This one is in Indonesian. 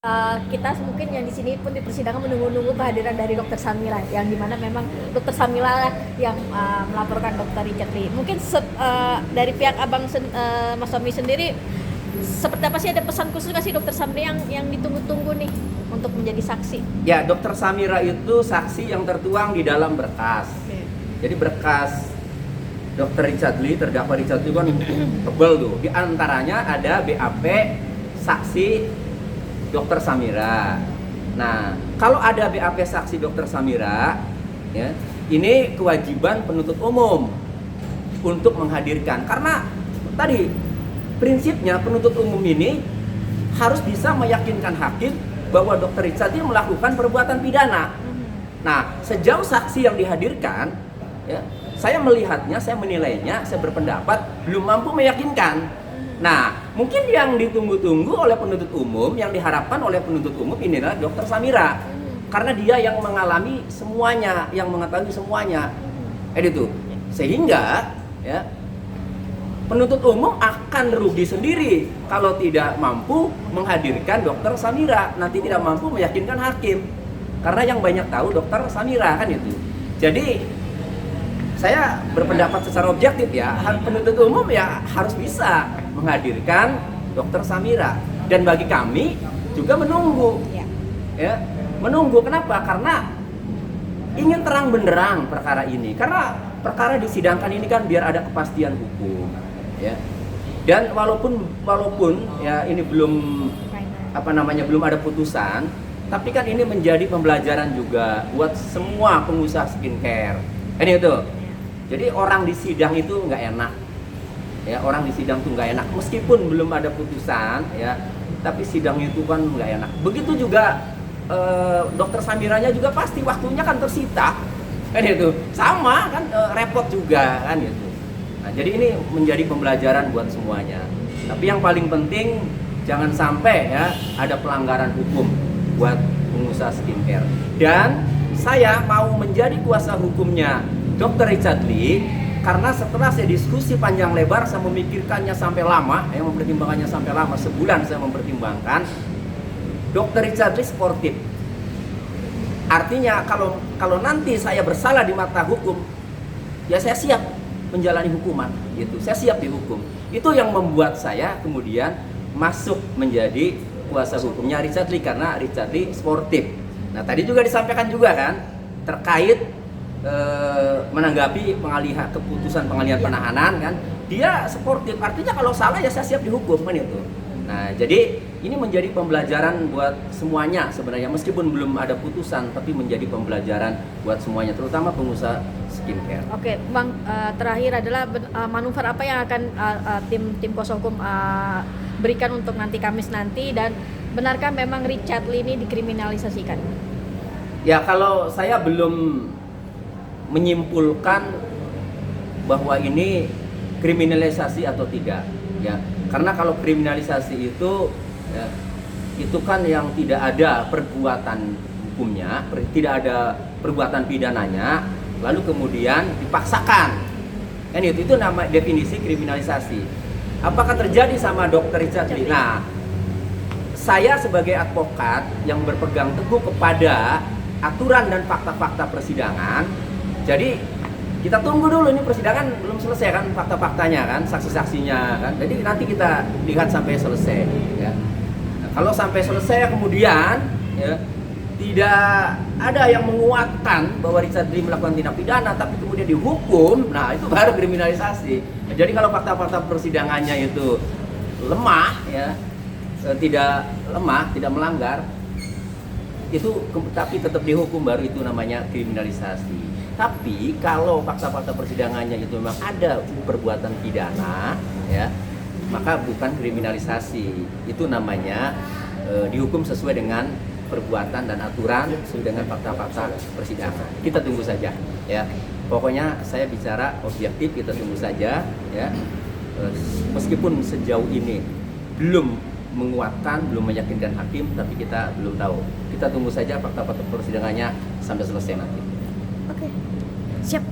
Kita mungkin yang di sini pun di persidangan menunggu-nunggu kehadiran dari Dokter Samira, yang dimana memang Dokter Samira yang melaporkan Dokter Richard Lee. Mungkin dari pihak Mas Tommy sendiri, seperti apa sih, ada pesan khusus nggak sih Dokter Samira yang ditunggu-tunggu nih untuk menjadi saksi? Ya, Dokter Samira itu saksi yang tertuang di dalam berkas. Jadi berkas Dokter Richard Lee, terdakwa Richard Lee kan tebal tuh. Di antaranya ada BAP saksi Dokter Samira. Nah, kalau ada BAP saksi Dokter Samira, ya, ini kewajiban penuntut umum untuk menghadirkan. Karena tadi prinsipnya penuntut umum ini harus bisa meyakinkan hakim bahwa Dokter Richard Lee melakukan perbuatan pidana. Nah, sejauh saksi yang dihadirkan, ya, saya melihatnya, saya menilainya, saya berpendapat belum mampu meyakinkan. Nah, mungkin yang ditunggu-tunggu oleh penuntut umum, yang diharapkan oleh penuntut umum ini adalah Dokter Samira, karena dia yang mengalami semuanya, yang mengetahui semuanya, itu. Sehingga, ya, penuntut umum akan rugi sendiri kalau tidak mampu menghadirkan Dokter Samira, nanti tidak mampu meyakinkan hakim, karena yang banyak tahu Dokter Samira kan itu. Jadi saya berpendapat secara objektif, ya, penuntut umum ya harus bisa menghadirkan Dokter Samira, dan bagi kami juga menunggu, ya, menunggu. Kenapa? Karena ingin terang benderang perkara ini, karena perkara disidangkan ini kan biar ada kepastian hukum, ya. Dan walaupun ya ini belum belum ada putusan, tapi kan ini menjadi pembelajaran juga buat semua pengusaha skincare. Ini itu. Jadi orang di sidang itu nggak enak, ya, orang di sidang tuh nggak enak meskipun belum ada putusan, ya, tapi sidang itu kan nggak enak. Begitu juga Dokter Samiranya juga pasti waktunya kan tersita, kan itu, sama kan, repot juga kan itu. Nah, jadi ini menjadi pembelajaran buat semuanya. Tapi yang paling penting jangan sampai, ya, ada pelanggaran hukum buat pengusaha skincare. Dan saya mau menjadi kuasa hukumnya Dokter Richard Lee karena setelah saya diskusi panjang lebar, saya memikirkannya sampai lama, mempertimbangkannya sampai lama, sebulan saya mempertimbangkan. Dokter Richard Lee sportif. Artinya kalau nanti saya bersalah di mata hukum, ya saya siap menjalani hukuman, gitu. Saya siap dihukum. Itu yang membuat saya kemudian masuk menjadi kuasa hukumnya Richard Lee, karena Richard Lee sportif. Nah, tadi juga disampaikan juga kan terkait menanggapi keputusan pengalihan penahanan, kan, dia sportif, artinya kalau salah ya saya siap dihukum, kan itu. Nah, jadi ini menjadi pembelajaran buat semuanya sebenarnya, meskipun belum ada putusan, tapi menjadi pembelajaran buat semuanya, terutama pengusaha skincare. Oke, Bang, terakhir adalah manuver apa yang akan tim kuasa hukum berikan untuk nanti Kamis nanti, dan benarkah memang Richard Lee ini dikriminalisasikan? Ya, kalau saya belum menyimpulkan bahwa ini kriminalisasi atau tidak, ya, karena kalau kriminalisasi itu, ya, itu kan yang tidak ada perbuatan hukumnya, tidak ada perbuatan pidananya, lalu kemudian dipaksakan, kan itu nama definisi kriminalisasi. Apakah terjadi sama Dokter Richard Lee? Nah, saya sebagai advokat yang berpegang teguh kepada aturan dan fakta-fakta persidangan. Jadi kita tunggu dulu, ini persidangan belum selesai kan, fakta-faktanya kan, saksi-saksinya kan. Jadi nanti kita lihat sampai selesai, ya. Nah, kalau sampai selesai kemudian, ya, tidak ada yang menguatkan bahwa Richard Lee melakukan tindak pidana tapi kemudian dihukum, nah itu baru kriminalisasi. Nah, jadi kalau fakta-fakta persidangannya itu lemah, ya, tidak melanggar, itu tapi tetap dihukum, baru itu namanya kriminalisasi. Tapi kalau fakta-fakta persidangannya itu memang ada perbuatan pidana, ya, maka bukan kriminalisasi, itu namanya dihukum sesuai dengan perbuatan dan aturan, sesuai dengan fakta-fakta persidangan. Kita tunggu saja, ya. Pokoknya saya bicara objektif, kita tunggu saja, ya. Meskipun sejauh ini belum menguatkan, belum meyakinkan hakim, tapi kita belum tahu. Kita tunggu saja fakta-fakta persidangannya sampai selesai nanti. Oke, siap.